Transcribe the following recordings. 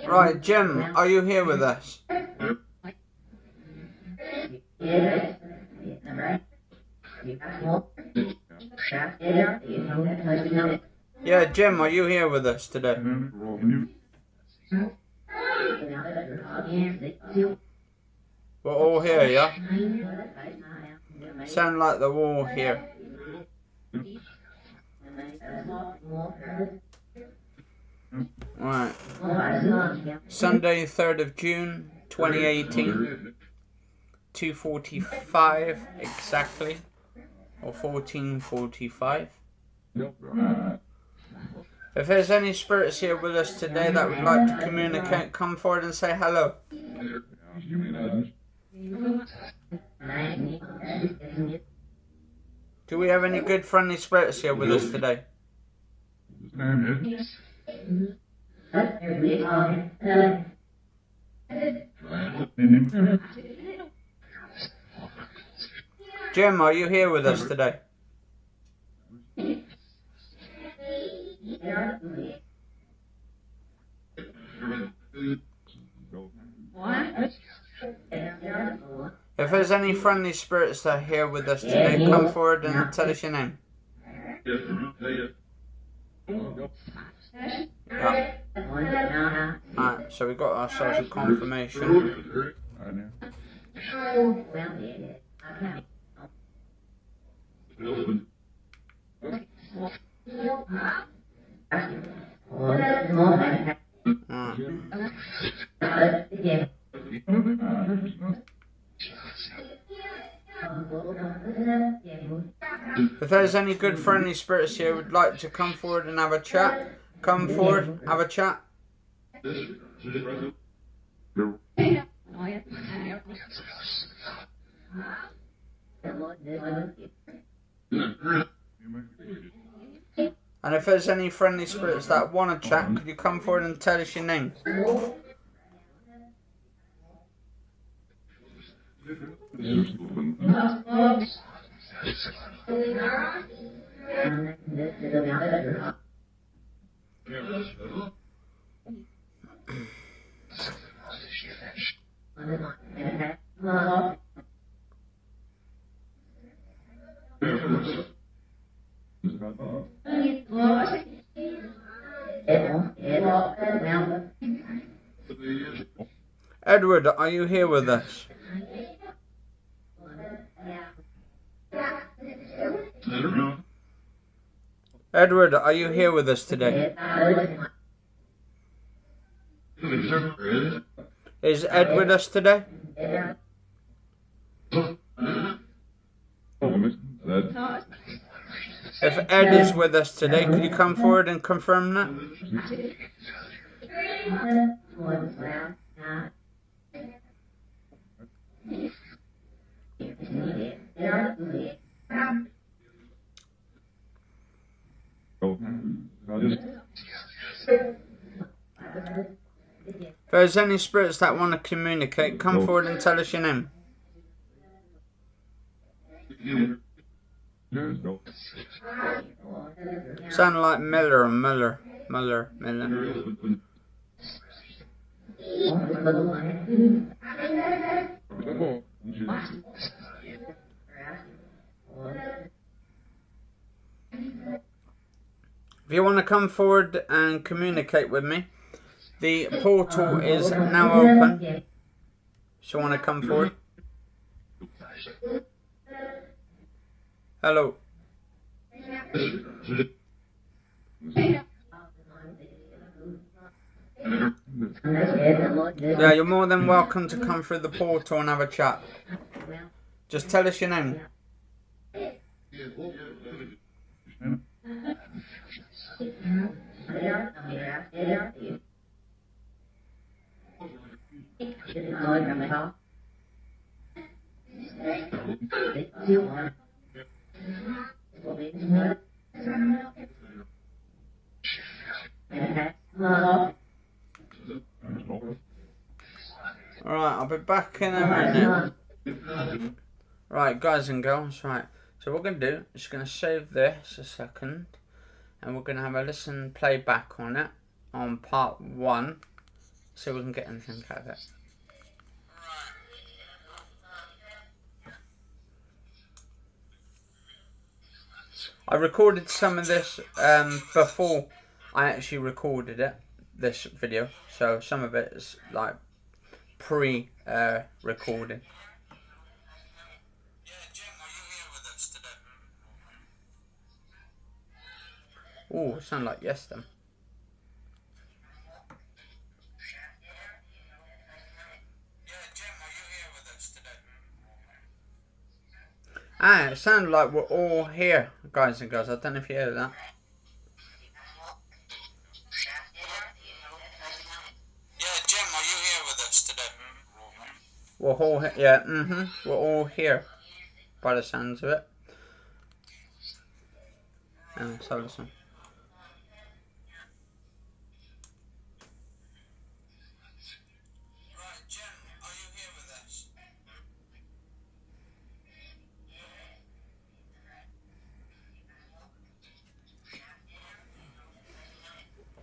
Right, Jim, are you here with us? Yeah, Jim, are you here with us today? We're all here, yeah? Sound like they're all here. Right. Sunday, 3rd of June, 2018. 2:45 exactly. Or 14:45. If there's any spirits here with us today that would like to communicate, come forward and say hello. Do we have any good friendly spirits here with us today? Jim, are you here with us today? If there's any friendly spirits that are here with us today, come forward and tell us your name. Yeah. Alright, so we got ourselves a confirmation. If there's any good friendly spirits here who would like to come forward and have a chat, come forward, have a chat. And if there's any friendly spirits that want to chat, could you come forward and tell us your name? Edward, are you here with us? Edward, are you here with us today? Is Ed with us today? If Ed is with us today, could you come forward and confirm that? If there's any spirits that want to communicate, come forward and tell us your name. Sound like Miller. If you want to come forward and communicate with me, the portal is now open. So you want to come forward? Hello. Yeah, you're more than welcome to come through the portal and have a chat. Just tell us your name. Alright, I'll be back in a minute. Right, guys and girls, right. So what we're going to do is going to save this a second. And we're going to have a listen play back on it. on part 1. See if we can get anything out of it. I recorded some of this before I actually recorded it, this video. So some of it is like pre-recorded. Oh, it sounds like yes then. Ah, it sounds like we're all here, guys and girls. I don't know if you hear that. Yeah, Jim, are you here with us today? We're all here. Yeah, we're all here, by the sounds of it. So listen. Right, Jim, are you here with us?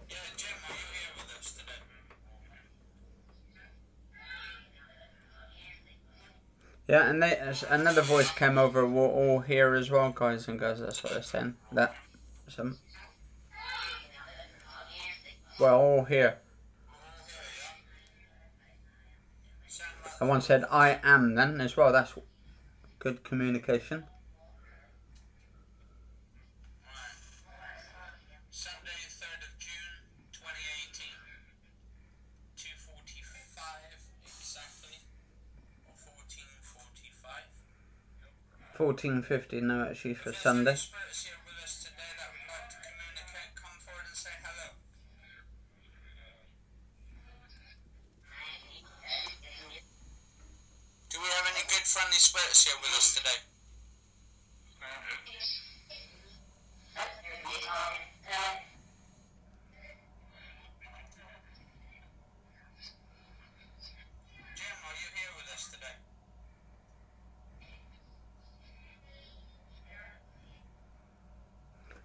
Yeah, Jim, are you here with us today? Yeah, and another voice came over. We're all here as well, guys and girls. That's what they're saying. That some. We're all here. And one said, "I am." Then as well. That's good communication. Sunday, 3rd of June, 2018. 2:45 exactly, or 14:45. 14:50. No, actually for Sunday. Spirits here with us today that would like to communicate, come forward and say hello. Do we have any good friendly spirits here with us today? Jim, are you here with us today?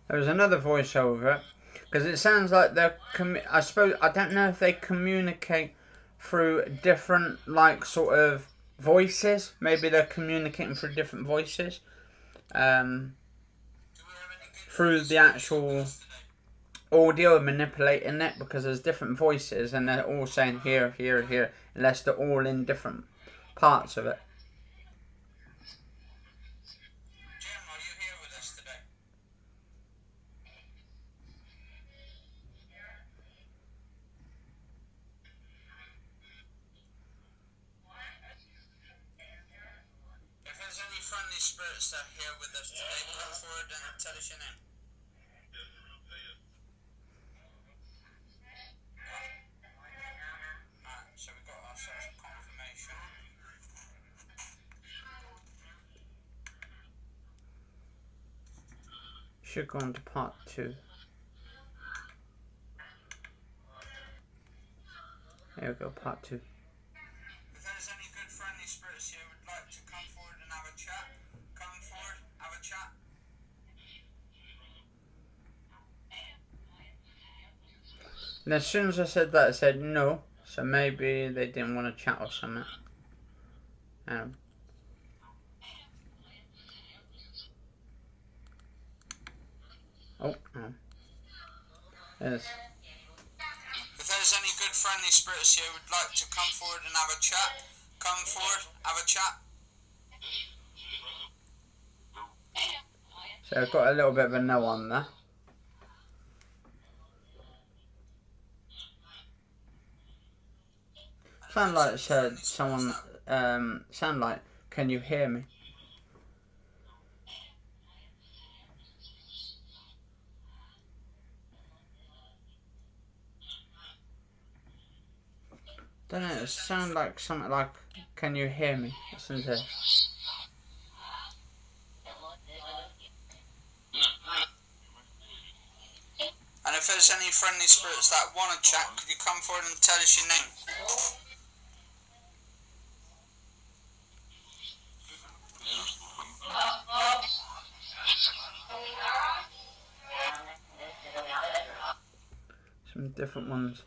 There was another voiceover because it sounds like they're. I suppose I don't know if they communicate through different like sort of voices. Maybe they're communicating through different voices. Through the actual audio, manipulating it because there's different voices and they're all saying here, here, here, unless they're all in different parts of it. Jim, are you here with us today? If there's any friendly spirits that are here with us today, come forward and tell us your name. Alright, so we got ourselves confirmation. Should go on to part 2. There we go, part 2. If there's any good friendly spirits here who'd like to come forward and have a chat, come forward, have a chat. And as soon as I said that, it said no. So maybe they didn't want to chat or something. Oh. Yes. If there's any good friendly spirits here who'd like to come forward and have a chat, come forward, have a chat. So I've got a little bit of a no on there. Sound like it said someone, sound like, can you hear me? Don't know, it sound like something like, can you hear me? Listen to this. And if there's any friendly spirits that want to chat, could you come forward and tell us your name? some different ones.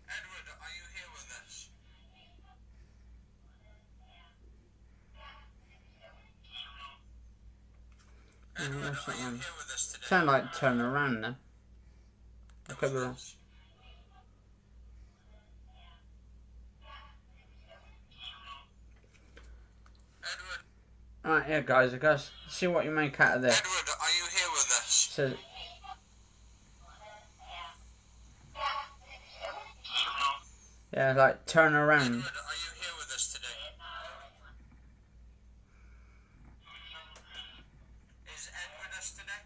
Edward, are you here with us? Edward, What's that are you one? here with us today? Sound like turn around then. I could be wrong. Edward, Alright, yeah, guys, see what you make out of this. Edward, are you here with us? So, yeah, like turn around. Edward, are you here with us today? Is Ed with us today?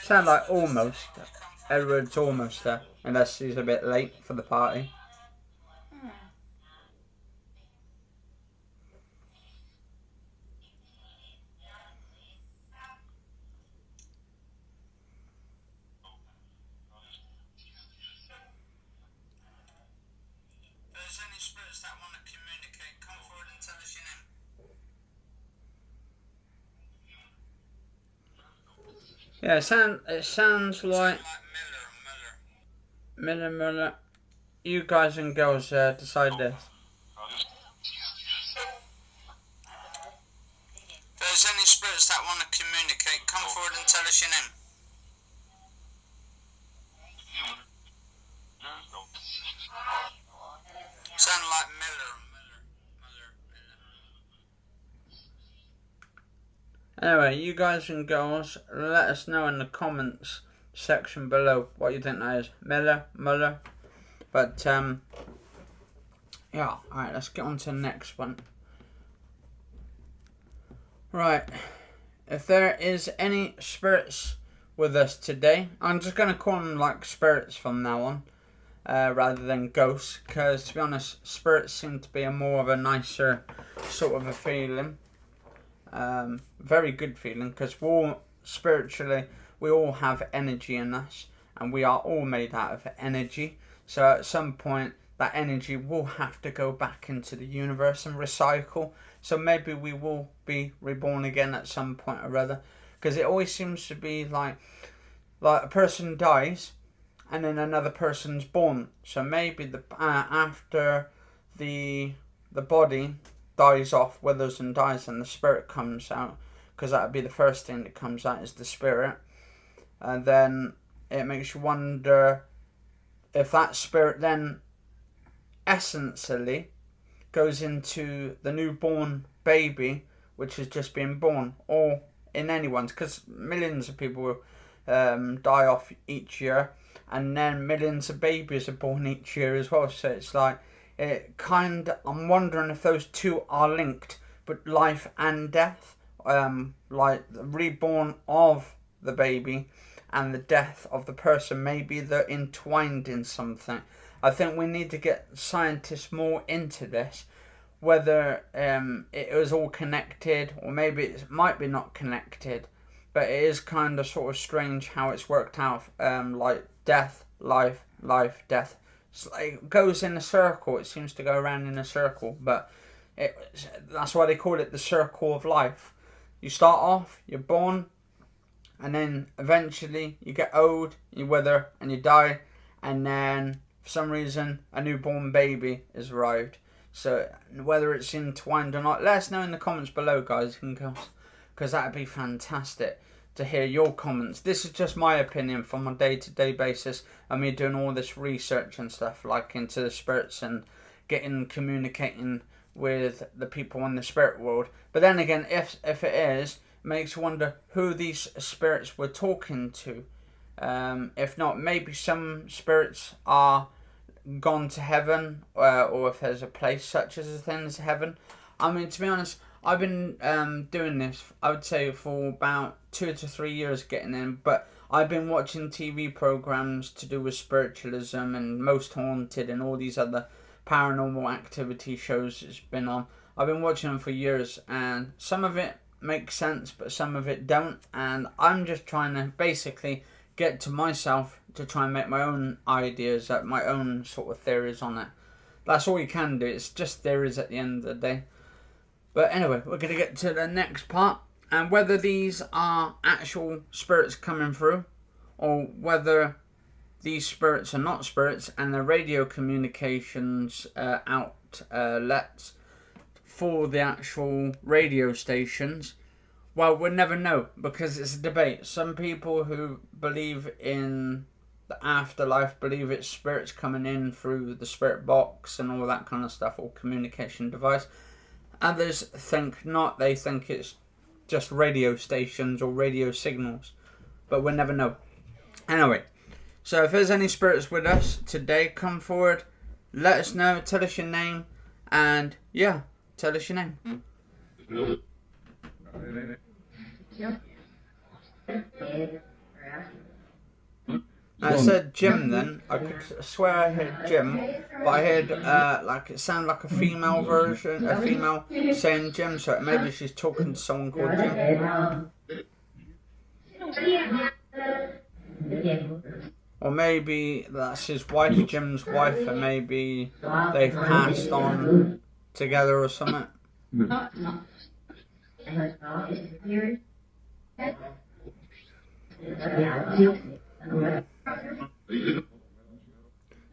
Sound like almost. Edward's almost there, unless he's a bit late for the party. If there's any spirits that want to communicate, come forward and tell us your name. Yeah, it sounds like Miller. Miller. You guys and girls decide this. If there's any spirits that want to communicate, come forward and tell us your name. Sound like Miller. Anyway, you guys and girls, let us know in the comments section below what you think that is. Muller. But, yeah, alright, let's get on to the next one. Right, if there is any spirits with us today, I'm just going to call them like spirits from now on, rather than ghosts, because to be honest, spirits seem to be a more of a nicer sort of a feeling. Very good feeling, because spiritually we all have energy in us, and we are all made out of energy. So at some point that energy will have to go back into the universe and recycle. So maybe we will be reborn again at some point or other, because it always seems to be like a person dies and then another person's born. So maybe after the body dies off, withers and dies, and the spirit comes out, because that would be the first thing that comes out is the spirit. And then it makes you wonder if that spirit then essentially goes into the newborn baby which has just been born, or in anyone's, because millions of people will die off each year, and then millions of babies are born each year as well. So it's like, I'm wondering if those two are linked, but life and death, like the reborn of the baby and the death of the person, maybe they're entwined in something. I think we need to get scientists more into this, whether it was all connected, or maybe it might be not connected, but it is kind of sort of strange how it's worked out, like death, life, death. It goes in a circle. It seems to go around in a circle, but that's why they call it the circle of life. You start off, you're born, and then eventually you get old, you wither, and you die, and then for some reason a newborn baby is arrived. So whether it's entwined or not, let us know in the comments below, guys, because that'd be fantastic to hear your comments. This is just my opinion from a day-to-day basis, and me doing all this research and stuff, like into the spirits and communicating with the people in the spirit world. But then again, if it is, it makes you wonder who these spirits were talking to. If not, maybe some spirits are gone to heaven, or if there's a place such as a thing as heaven. I mean, to be honest, I've been doing this, I would say, for about 2 to 3 years getting in, but I've been watching TV programs to do with spiritualism and Most Haunted and all these other paranormal activity shows it's been on. I've been watching them for years, and some of it makes sense, but some of it don't. And I'm just trying to basically get to myself to try and make my own ideas, my own sort of theories on it. That's all you can do. It's just theories at the end of the day. But anyway, we're going to get to the next part. And whether these are actual spirits coming through, or whether these spirits are not spirits and the radio communications outlets for the actual radio stations, well, we'll never know, because it's a debate. Some people who believe in the afterlife believe it's spirits coming in through the spirit box and all that kind of stuff, or communication device. Others think not. They think it's just radio stations or radio signals, but we'll never know. Anyway, so if there's any spirits with us today, come forward, let us know, tell us your name, and yeah, tell us your name. I said Jim then. I could swear I heard Jim, but I heard like it sounded like a female version, a female saying Jim, so maybe she's talking to someone called Jim. Or maybe that's his wife, Jim's wife, and maybe they've passed on together or something.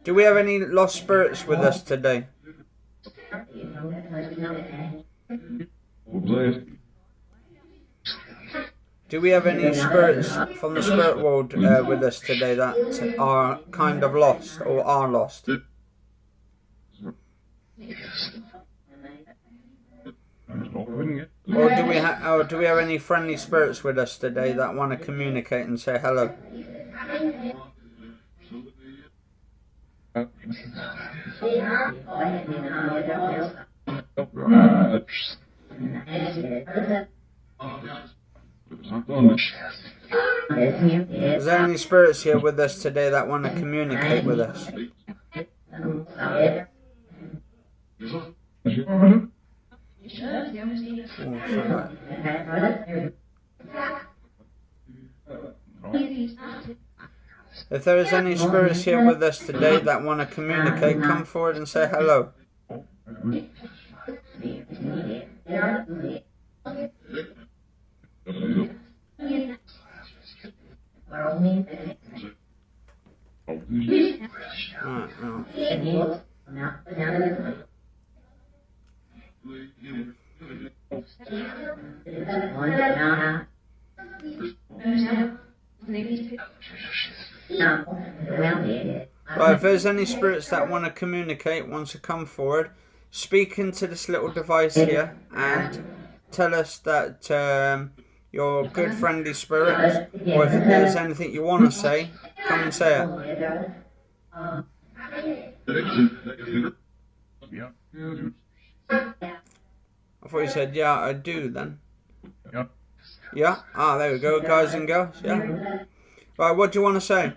Do we have any lost spirits with us today? Do we have any spirits from the spirit world with us today that are kind of lost or are lost? Or do we have any friendly spirits with us today that want to communicate and say hello? Is there any spirits here with us today that want to communicate with us? If there is any spirits here with us today that want to communicate, come forward and say hello. Right, if there's any spirits that want to communicate, want to come forward, speak into this little device here and tell us that you're good friendly spirits, or if there's anything you want to say, come and say it. I thought you said, yeah, I do then. Yeah? Ah, there we go, guys and girls. Yeah. Right, what do you want to say?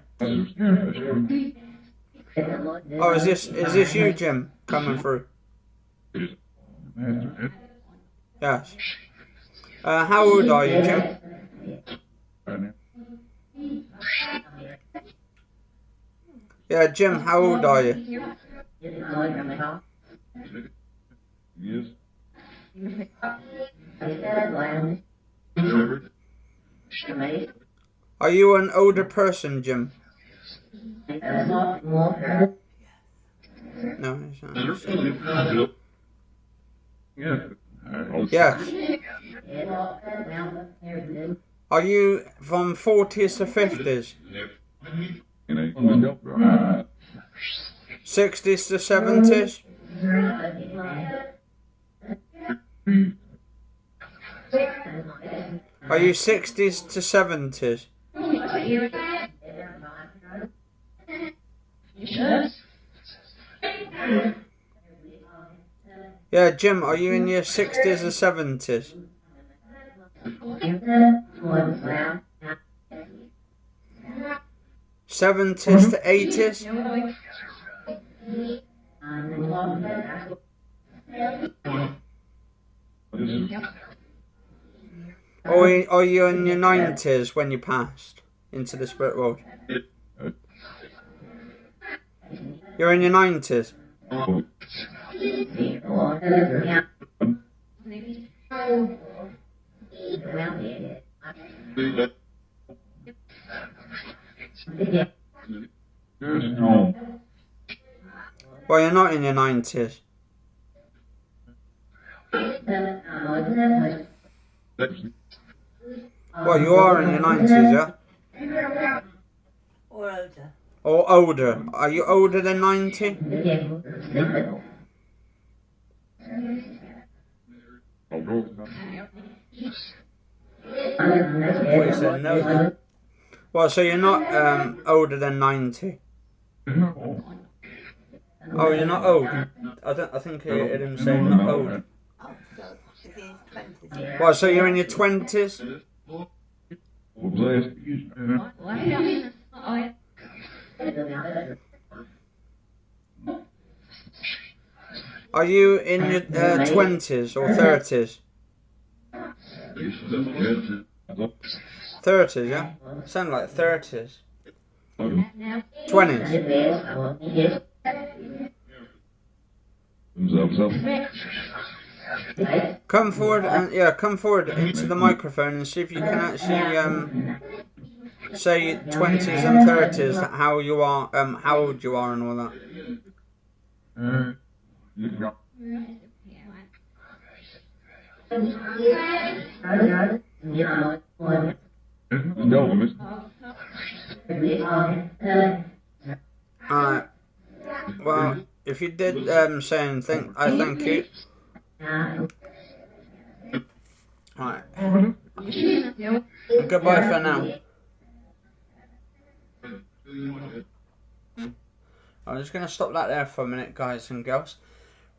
Oh, is this you, Jim, coming through? Yes. How old are you, Jim? Yeah, Jim, how old are you? Yes. Are you an older person, Jim? No, it's not. Yes. Are you from 40s to 50s? 60s to 70s? Are you 60s to 70s? Yeah, Jim, are you in your 60s or 70s? 70s to 80s? Or are you in your 90s when you passed into the spirit world? You're in your 90s? Well, you're not in your 90s. Well, you are in your 90s, yeah? Or older. Or older. Are you older than 90? What you said, no. Well, so you're not older than 90. Oh, you're not old. I think I heard him say not old. Oh, so is he in his 20s? Well, so you're in your 20s? Are you in your 20s or 30s? 30s, yeah? Sound like 30s. 20s. Come forward and come forward into the microphone and see if you can actually say 20s and 30s how you are, how old you are and all that. Alright. Well, if you did say anything, I thank you. Alright. Goodbye for now. I'm just going to stop that there for a minute, guys and girls.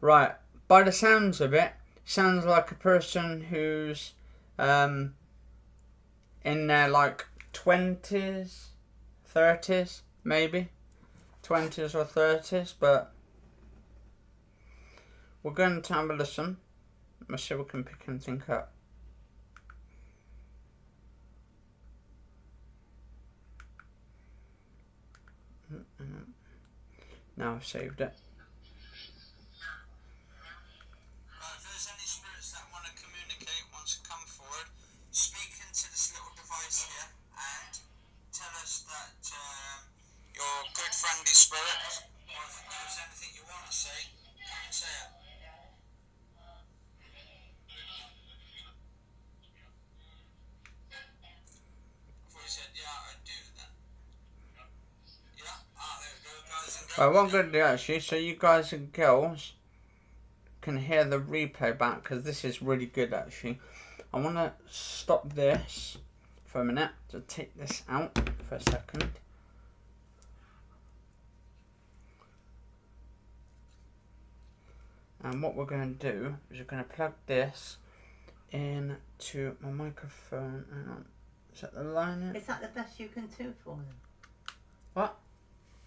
Right. By the sounds of it, sounds like a person who's in their like 20s, 30s, maybe. 20s or 30s, but we're going to have a listen. Let's see if we can pick anything up. Now I've saved it. If there's any spirits that want to communicate, want to come forward, speak into this little device here and tell us that you're a good friendly spirit, or if there's anything you want to say, come and say it. I thought you said, yeah, I do then. Yeah? Ah, there we go, guys and girls. Right, what I'm going to do actually, so you guys and girls can hear the replay back, because this is really good actually. I want to stop this for a minute to take this out for a second. And what we're going to do is we're going to plug this into my microphone. Hang on. Is that the line? Is that the best you can do for them? What?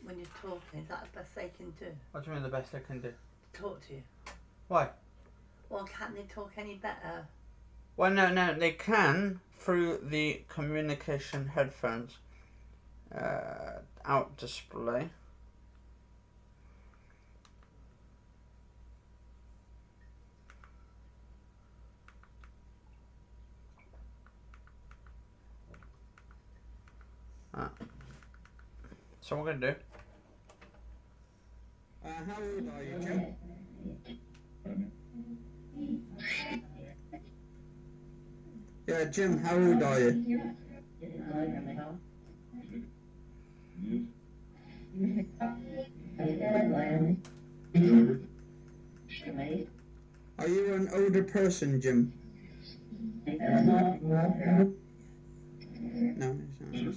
When you're talking, is that the best they can do? What do you mean the best I can do? Talk to you. Why? Well, can't they talk any better? Well, no, they can through the communication headphones. Out display. So what we're going to do. How old are you, Jim? Yeah, Jim, how old are you? Are you an older person, Jim? No, it's not.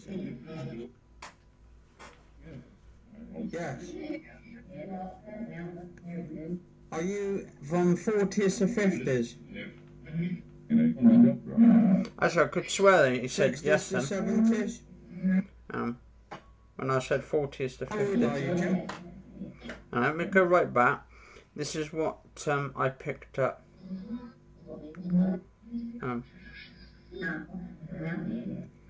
Yes. Are you from 40s to 50s? Actually, I could swear that he said yes then. 70s? When I said 40s to 50s. And let me go right back. This is what I picked up.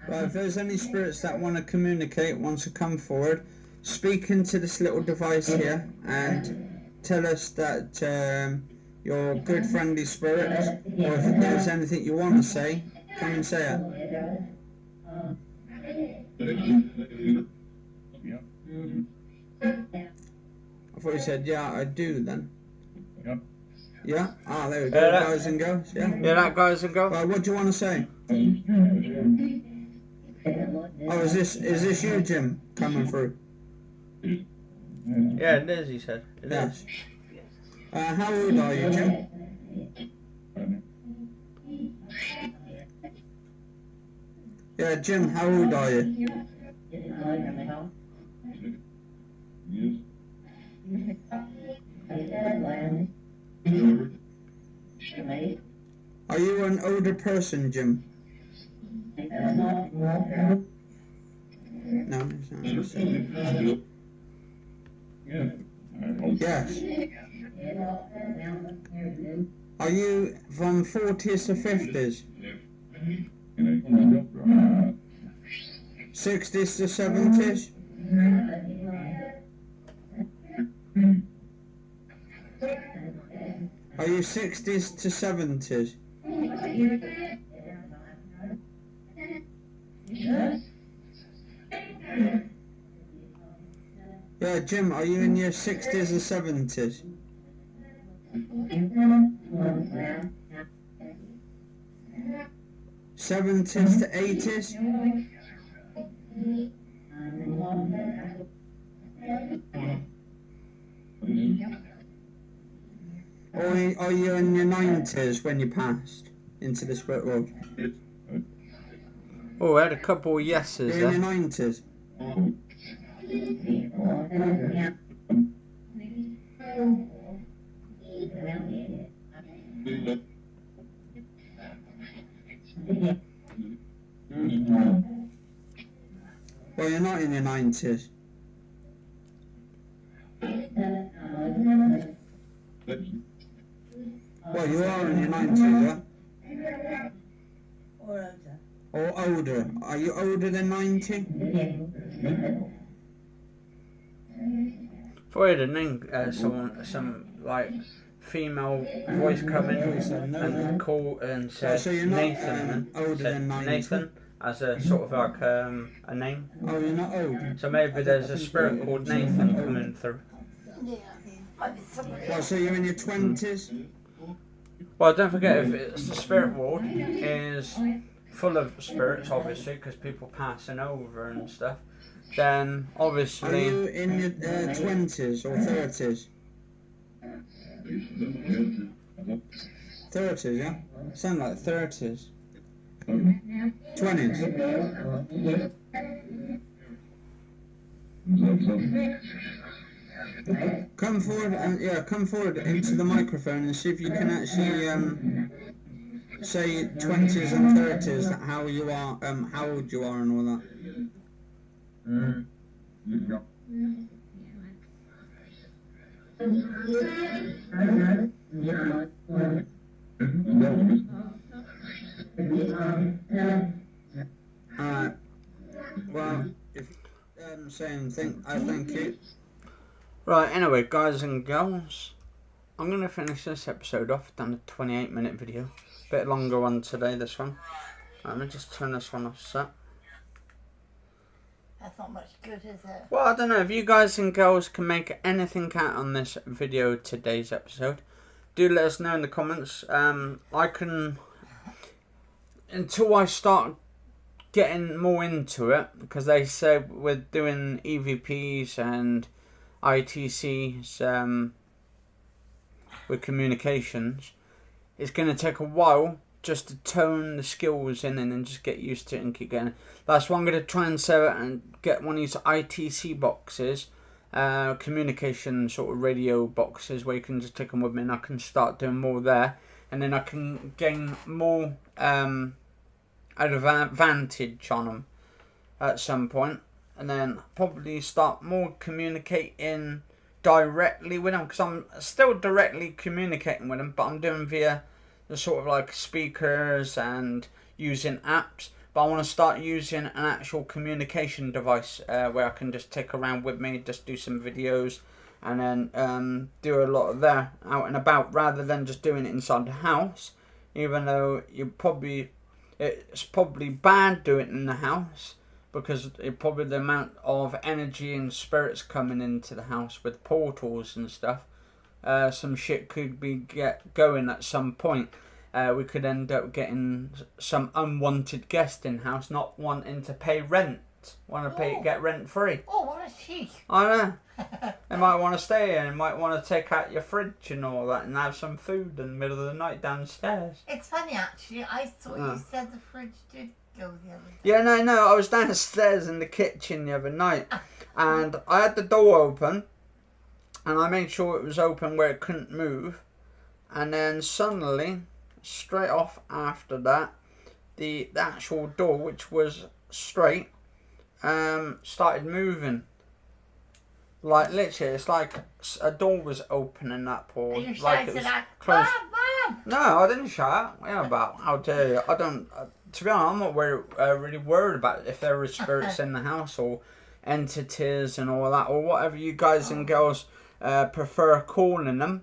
Right, if there's any spirits that want to communicate, want to come forward, speak into this little device here and tell us that you're good friendly spirits, or if there's anything you want to say, come and say it. I thought you said, yeah, I do then. Yep. Yeah? Ah, there we go, guys and girls. Yeah, that guys and girls? Well, what do you want to say? Oh, is this you, Jim, coming through? Yeah, it is, he said. It is. How old are you, Jim? Yeah, Jim, how old are you? Are you an older person, Jim? No, it's not. Yes. Are you from 40s to 50s? 60s to 70s? Are you 60s to 70s? Yeah, Jim, are you in your 60s or 70s? '70s to '80s? Or are you in your 90s when you passed into the spirit world? Oh, I had a couple of yeses there. In your 90s? Well, you're not in your 90s. Well, you are in your 90s, yeah? Or older. Are you older than 90? If I had a name, some like female voice come in and call and said so you're not, Nathan, older than 90? Nathan as a sort of like a name. Oh, you're not old? So maybe there's a spirit called Nathan coming through. Well, so you're in your 20s? Well, don't forget, if it's the spirit world is full of spirits, obviously, because people passing over and stuff, then obviously... Are you in your 20s or 30s? 30s, yeah? Sound like 30s. 20s? Come forward and come forward into the microphone and see if you can actually say 20s and 30s, how you are, how old you are and all that. Well, if saying thank you. Right, anyway, guys and girls, I'm going to finish this episode off. Done a 28-minute video. Bit longer one today, this one. Let me just turn this one off, so. That's not much good, is it? Well, I don't know. If you guys and girls can make anything out on this video, today's episode, do let us know in the comments. I can... Until I start getting more into it, because they said we're doing EVPs and ITCs with communications, it's going to take a while just to tone the skills in and then just get used to it and keep going. That's why I'm going to try and set it and get one of these ITC boxes, communication sort of radio boxes, where you can just take them with me and I can start doing more there, and then I can gain more advantage on them at some point, and then probably start more communicating directly with them, because I'm still directly communicating with them, but I'm doing via the sort of like speakers and using apps. But I want to start using an actual communication device where I can just take around with me, just do some videos, and then do a lot of there out and about, rather than just doing it inside the house. Even though it's probably bad doing it in the house, because probably the amount of energy and spirits coming into the house with portals and stuff. Some shit could be going at some point. We could end up getting some unwanted guest in house, not wanting to pay rent, get rent free. Oh, what a cheek! I know. They might want to stay in. They might want to take out your fridge and all that, and have some food in the middle of the night downstairs. It's funny actually. I thought you said the fridge did go the other day. Yeah, no. I was downstairs in the kitchen the other night, and I had the door open, and I made sure it was open where it couldn't move, and then suddenly, straight off after that, the actual door, which was straight, started moving. Like literally, it's like a door was opening up, or And you like it shouted was out, closed. Mom! No, I didn't shout. Yeah, about how dare you? I don't. To be honest, I'm not really worried about if there were spirits in the house or entities and all that, or whatever you guys and girls prefer calling them.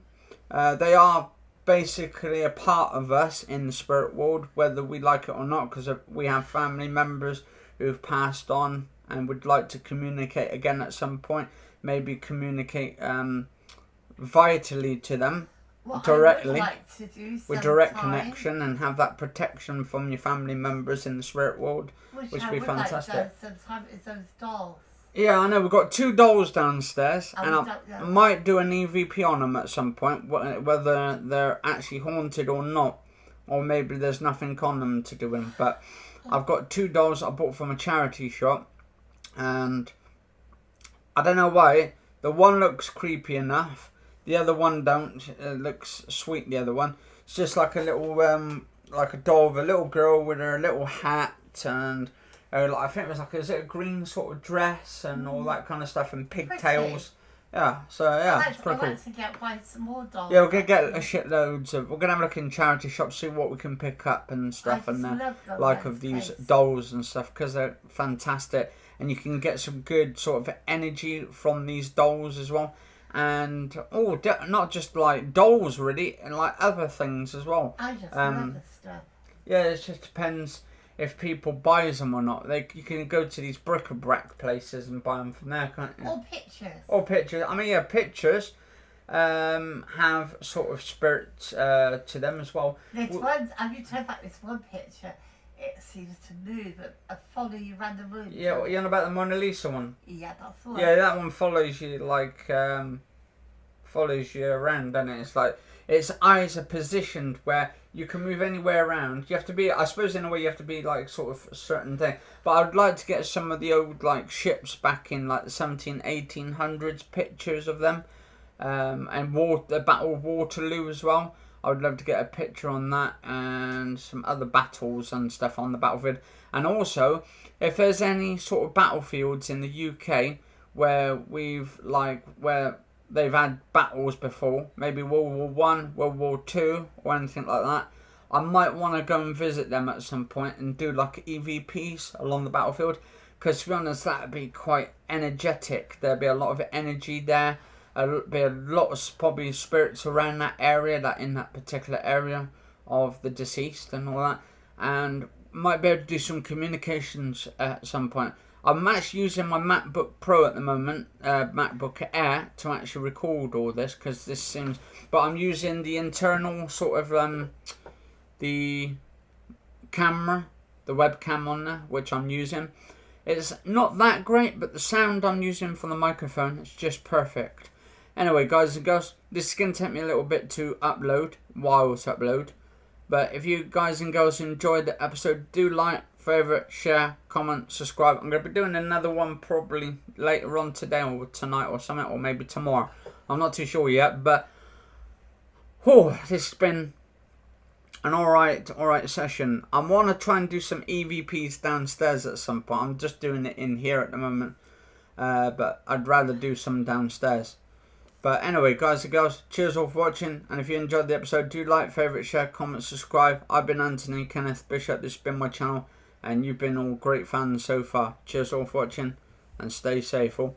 They are basically a part of us in the spirit world, whether we like it or not, because we have family members who've passed on and would like to communicate again at some point. Maybe communicate vitally to them. What Directly, I would like to do with direct sometime, connection, and have that protection from your family members in the spirit world, which would I be would fantastic. Like to do sometime is those dolls. Yeah, I know. We've got 2 dolls downstairs, Oh, and we I don't know. might do an EVP on them at some point, whether they're actually haunted or not, or maybe there's nothing on them to do them. But I've got 2 dolls I bought from a charity shop, and I don't know why. The one looks creepy enough. The other one don't. It looks sweet. The other one. It's just like a little, like a doll of a little girl with her little hat and, I think it was like, is it a green sort of dress and all that kind of stuff and pigtails. Yeah. So yeah, it's pretty I cool. want to buy some more dolls. Yeah, we're gonna get a shitloads of. We're gonna have a look in charity shops, see what we can pick up and stuff, I and just love going like to of these place. dolls and stuff, because they're fantastic, and you can get some good sort of energy from these dolls as well, and not just like dolls really, and like other things as well. I just love the stuff. Yeah, it just depends if people buy them or not. You can go to these bric-a-brac places and buy them from there, can't you? Or pictures. Or pictures. I mean, yeah, pictures have sort of spirits to them as well. There's one, have you told about this one picture? It seems to move and follow you around the room. Yeah, you know about the Mona Lisa one? Yeah, that's the one. Yeah, that one follows you follows you around, doesn't it? It's like its eyes are positioned where you can move anywhere around. You have to be, I suppose, in a way, you have to be like sort of a certain thing. But I'd like to get some of the old like ships back in like the 1800s pictures of them, and the Battle of Waterloo as well. I would love to get a picture on that, and some other battles and stuff on the battlefield. And also, if there's any sort of battlefields in the UK where where they've had battles before, maybe World War One, World War Two, or anything like that, I might want to go and visit them at some point and do like EVPs along the battlefield. Because to be honest, that would be quite energetic. There'd be a lot of energy there. There'd be a lot of probably spirits around that area, in that particular area of the deceased and all that. And might be able to do some communications at some point. I'm actually using my MacBook Pro at the moment, MacBook Air, to actually record all this, because this seems... But I'm using the internal sort of, the camera, the webcam on there, which I'm using. It's not that great, but the sound I'm using from the microphone is just perfect. Anyway, guys and girls, this is going to take me a little bit to upload, But if you guys and girls enjoyed the episode, do like, favourite, share, comment, subscribe. I'm going to be doing another one probably later on today or tonight or something, or maybe tomorrow. I'm not too sure yet, but this has been an alright session. I want to try and do some EVPs downstairs at some point. I'm just doing it in here at the moment, but I'd rather do some downstairs. But anyway, guys and girls, cheers all for watching. And if you enjoyed the episode, do like, favourite, share, comment, subscribe. I've been Anthony Kenneth Bishop. This has been my channel. And you've been all great fans so far. Cheers all for watching. And stay safe all.